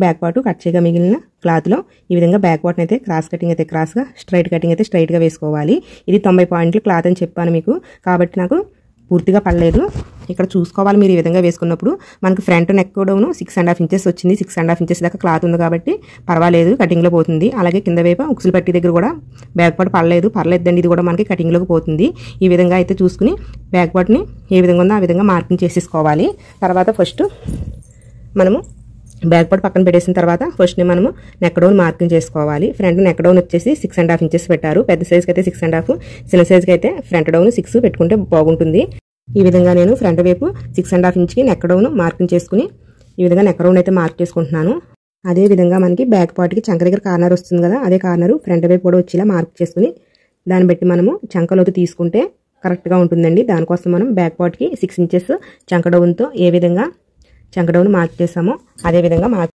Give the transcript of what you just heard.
Back part cut చేయగా మిగిలిన క్లాత్లో ఈ విధంగా బ్యాక్ పార్ట్ని అయితే క్రాస్ కటింగ్ అయితే క్రాస్గా, స్ట్రైట్ కటింగ్ అయితే స్ట్రైట్గా వేసుకోవాలి. ఇది 90 పాయింట్లు క్లాత్ అని చెప్పాను మీకు, కాబట్టి నాకు పూర్తిగా పడలేదు. ఇక్కడ చూసుకోవాలి మీరు ఈ విధంగా వేసుకున్నప్పుడు. మనకు ఫ్రంట్ నెక్ డౌన్ 6.5 ఇంచెస్ వచ్చింది. 6.5 ఇంచెస్ దాకా క్లాత్ ఉంది కాబట్టి పర్వాలేదు, కటింగ్లో పోతుంది. అలాగే కింద వైపు ఉక్సులు పట్టి దగ్గర కూడా బ్యాక్ పార్ట్ పర్లేదండి, ఇది కూడా మనకి కటింగ్లోకి పోతుంది. ఈ విధంగా అయితే చూసుకుని బ్యాక్ పార్ట్ని ఏ విధంగా ఉందో ఆ విధంగా మార్కింగ్ చేసేసుకోవాలి. తర్వాత ఫస్ట్ మనము బ్యాక్ పార్ట్ పక్కన పెట్టేసిన తర్వాత ఫస్ట్ మనము నెక్ డౌన్ మార్కింగ్ చేసుకోవాలి. ఫ్రంట్ నెక్ డౌన్ వచ్చేసి 6.5 ఇంచెస్ పెట్టారు. పెద్ద సైజ్కి అయితే 6.5, చిన్న సైజ్కి అయితే ఫ్రంట్ డౌన్ 6 పెట్టుకుంటే బాగుంటుంది. ఈ విధంగా నేను ఫ్రంట్ వైపు 6.5 ఇంచ్కి నెక్ డౌన్ మార్కింగ్ చేసుకుని ఈ విధంగా నెక్ డౌన్ అయితే మార్క్ చేసుకుంటున్నాను. అదే విధంగా మనకి బ్యాక్ పార్ట్కి చంక దగ్గర కార్నర్ వస్తుంది కదా, అదే కార్నర్ ఫ్రంట్ వైపు కూడా వచ్చేలా మార్క్ చేసుకుని దాన్ని బట్టి మనము చంకలోకి తీసుకుంటే కరెక్ట్గా ఉంటుందండి. దానికోసం మనం బ్యాక్ పార్ట్కి 6 ఇంచెస్ చంక డౌన్తో ఏ విధంగా చంక డౌన్ మార్క్ చేసామో అదే విధంగా మార్క్